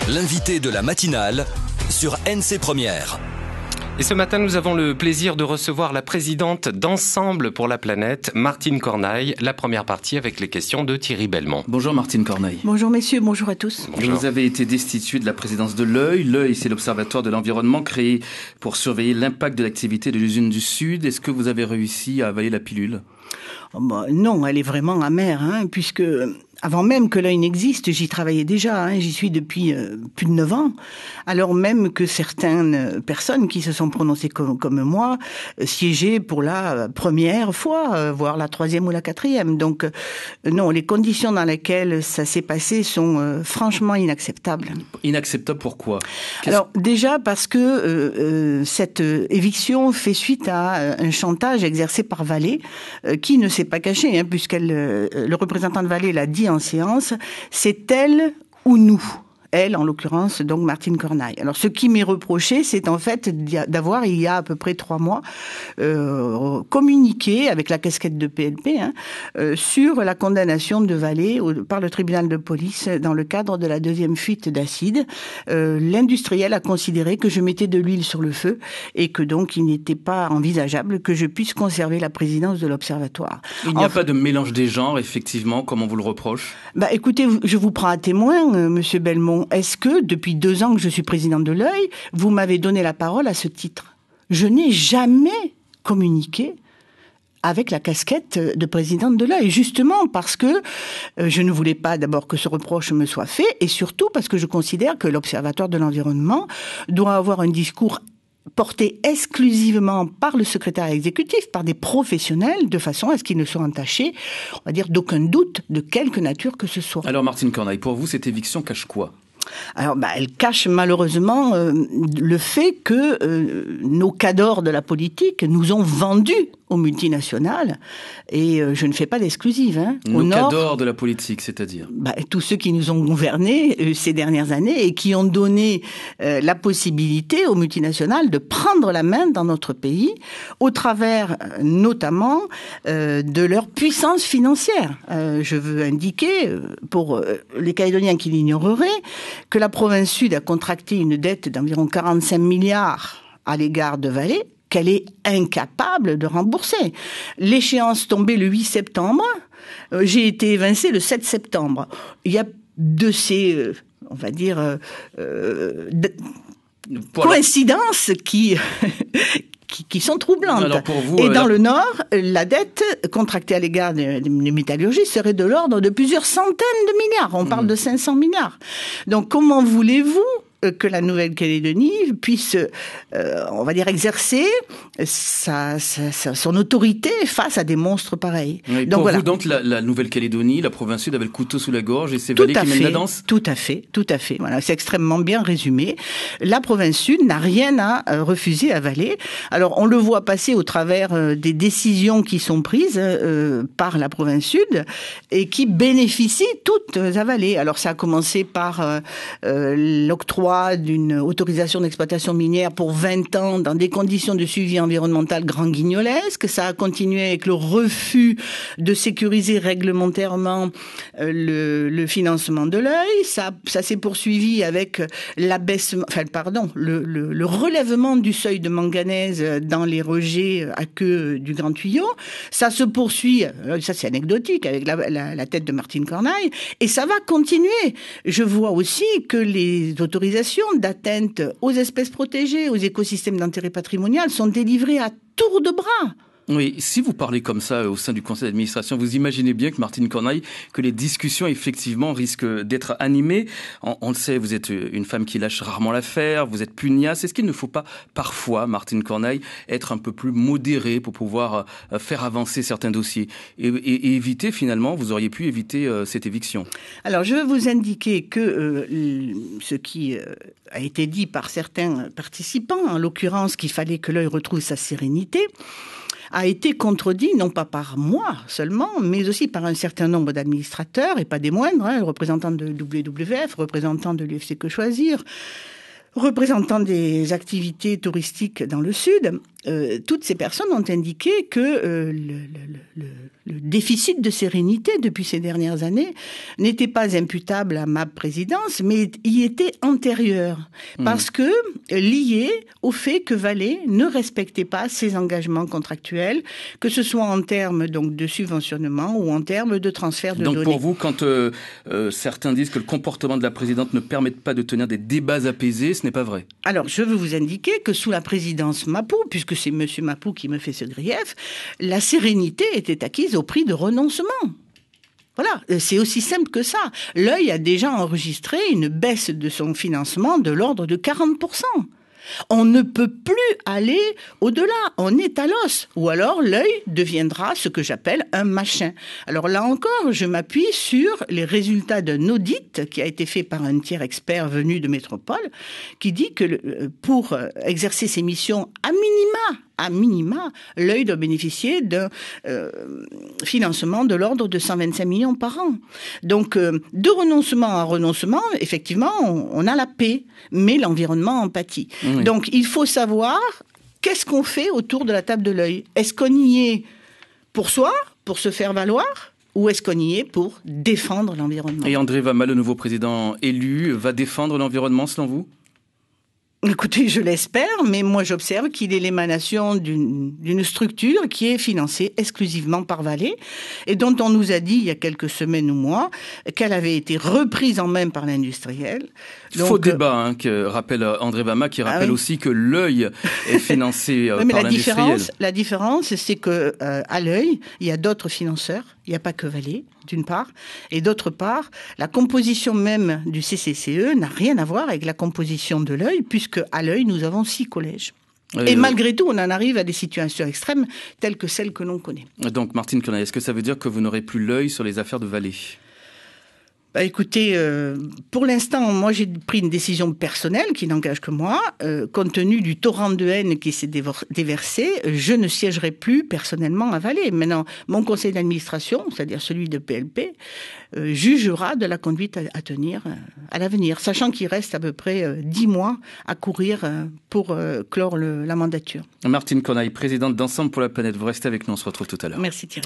L'invité de la matinale sur NC Première. Et ce matin, nous avons le plaisir de recevoir la présidente d'Ensemble pour la planète, Martine Corneille. La première partie avec les questions de Thierry Belmont. Bonjour Martine Corneille. Bonjour messieurs, bonjour à tous. Bonjour. Vous avez été destituée de la présidence de l'œil. L'œil, c'est l'observatoire de l'environnement créé pour surveiller l'impact de l'activité de l'usine du Sud. Est-ce que vous avez réussi à avaler la pilule ? Non, elle est vraiment amère, puisque avant même que l'œil n'existe, j'y travaillais déjà, j'y suis depuis plus de 9 ans, alors même que certaines personnes qui se sont prononcées comme moi siégeaient pour la première fois, voire la 3e ou la 4e. Donc non, les conditions dans lesquelles ça s'est passé sont franchement inacceptables. Inacceptable pourquoi ? Alors déjà parce que cette éviction fait suite à un chantage exercé par Vallée, qui ne s'est pas caché, le représentant de Vallée l'a dit en séance, c'est elle ou nous. Elle, en l'occurrence, donc Martine Corneille. Alors, ce qui m'est reproché, c'est en fait d'avoir, il y a à peu près 3 mois, communiqué avec la casquette de PLP sur la condamnation de Vallée par le tribunal de police dans le cadre de la 2e fuite d'acide. L'industriel a considéré que je mettais de l'huile sur le feu et que donc il n'était pas envisageable que je puisse conserver la présidence de l'Observatoire. Il n'y a pas de mélange des genres, effectivement, comme on vous le reproche ? Écoutez, je vous prends à témoin, monsieur Belmont. Est-ce que, depuis 2 ans que je suis présidente de l'œil, vous m'avez donné la parole à ce titre ? Je n'ai jamais communiqué avec la casquette de présidente de l'œil, justement parce que je ne voulais pas d'abord que ce reproche me soit fait, et surtout parce que je considère que l'Observatoire de l'environnement doit avoir un discours porté exclusivement par le secrétaire exécutif, par des professionnels, de façon à ce qu'ils ne soient entachés, on va dire, d'aucun doute, de quelque nature que ce soit. Alors Martine Corneille, pour vous, cette éviction cache quoi ? Alors, elle cache malheureusement le fait que nos cadors de la politique nous ont vendus aux multinationales, et je ne fais pas d'exclusive. Nos cadors de la politique, c'est-à-dire tous ceux qui nous ont gouvernés ces dernières années et qui ont donné la possibilité aux multinationales de prendre la main dans notre pays, au travers notamment de leur puissance financière. Je veux indiquer, pour les Calédoniens qui l'ignoreraient, que la province Sud a contracté une dette d'environ 45 milliards à l'égard de Vallée, qu'elle est incapable de rembourser. L'échéance tombée le 8 septembre, j'ai été évincée le 7 septembre. Il y a de ces, on va dire, coïncidences qui sont troublantes. Alors pour vous, et dans le Nord, la dette contractée à l'égard des métallurgistes serait de l'ordre de plusieurs centaines de milliards. On parle de 500 milliards. Donc comment voulez-vous que la Nouvelle-Calédonie puisse, on va dire, exercer son autorité face à des monstres pareils. Oui, donc, pour vous, donc, la Nouvelle-Calédonie, la province Sud avait le couteau sous la gorge et c'est Vallée qui mène la danse ? Tout à fait. Voilà, c'est extrêmement bien résumé. La province Sud n'a rien à refuser à Vallée. Alors, on le voit passer au travers des décisions qui sont prises par la province Sud et qui bénéficient toutes à Vallée. Alors, ça a commencé par l'octroi d'une autorisation d'exploitation minière pour 20 ans dans des conditions de suivi environnemental grand guignolesques. Ça a continué avec le refus de sécuriser réglementairement le financement de l'œil. Ça s'est poursuivi avec le relèvement du seuil de manganèse dans les rejets à queue du Grand Tuyau. Ça se poursuit, ça c'est anecdotique, avec la tête de Martine Corneille, et ça va continuer. Je vois aussi que les autorisations d'atteinte aux espèces protégées, aux écosystèmes d'intérêt patrimonial sont délivrées à tour de bras. Oui, si vous parlez comme ça au sein du conseil d'administration, vous imaginez bien que Martine Corneille, que les discussions effectivement risquent d'être animées. On le sait, vous êtes une femme qui lâche rarement l'affaire, vous êtes pugnace. Est-ce qu'il ne faut pas parfois, Martine Corneille, être un peu plus modérée pour pouvoir faire avancer certains dossiers et éviter finalement, vous auriez pu éviter cette éviction ? Alors je veux vous indiquer que ce qui a été dit par certains participants, en l'occurrence qu'il fallait que l'œil retrouve sa sérénité, a été contredit, non pas par moi seulement, mais aussi par un certain nombre d'administrateurs, et pas des moindres, le représentant de WWF, représentant de l'UFC Que Choisir, représentant des activités touristiques dans le sud, toutes ces personnes ont indiqué que le déficit de sérénité depuis ces dernières années n'était pas imputable à ma présidence, mais y était antérieur. Parce que lié au fait que Valais ne respectait pas ses engagements contractuels, que ce soit en termes donc de subventionnement ou en termes de transfert de données. Donc pour vous, quand certains disent que le comportement de la présidente ne permet pas de tenir des débats apaisés, ce n'est pas vrai? Alors, je veux vous indiquer que sous la présidence Mapou, puisque c'est M. Mapou qui me fait ce grief, la sérénité était acquise au prix de renoncement. Voilà, c'est aussi simple que ça. L'Œil a déjà enregistré une baisse de son financement de l'ordre de 40%. On ne peut plus aller au-delà, on est à l'os. Ou alors l'Œil deviendra ce que j'appelle un machin. Alors là encore, je m'appuie sur les résultats d'un audit qui a été fait par un tiers expert venu de métropole, qui dit que pour exercer ses missions à minima, l'Œil doit bénéficier d'un financement de l'ordre de 125 millions par an. Donc, de renoncement à renoncement, effectivement, on a la paix, mais l'environnement en pâtit. Oui. Donc, il faut savoir qu'est-ce qu'on fait autour de la table de l'Œil. Est-ce qu'on y est pour soi, pour se faire valoir ? Ou est-ce qu'on y est pour défendre l'environnement ? Et André Vama, le nouveau président élu, va défendre l'environnement selon vous ? Écoutez, je l'espère, mais moi j'observe qu'il est l'émanation d'une structure qui est financée exclusivement par Valais et dont on nous a dit il y a quelques semaines ou mois qu'elle avait été reprise en main par l'industriel. Faux débat, que rappelle André Vama, qui rappelle aussi que l'Œil est financé par l'industriel. La différence, c'est que à l'Œil, il y a d'autres financeurs. Il n'y a pas que Valais, d'une part. Et d'autre part, la composition même du CCCE n'a rien à voir avec la composition de l'Œil, puisque à l'Œil, nous avons 6 collèges. Et malgré tout, on en arrive à des situations extrêmes telles que celles que l'on connaît. Donc, Martine Cornaille, est-ce que ça veut dire que vous n'aurez plus l'œil sur les affaires de Valais ? Bah écoutez, pour l'instant, moi j'ai pris une décision personnelle qui n'engage que moi. Compte tenu du torrent de haine qui s'est déversé, je ne siégerai plus personnellement à Valais. Maintenant, mon conseil d'administration, c'est-à-dire celui de PLP, jugera de la conduite à tenir à l'avenir, sachant qu'il reste à peu près 10 mois à courir pour clore la mandature. Martine Cornaille, présidente d'Ensemble pour la planète, vous restez avec nous, on se retrouve tout à l'heure. Merci Thierry.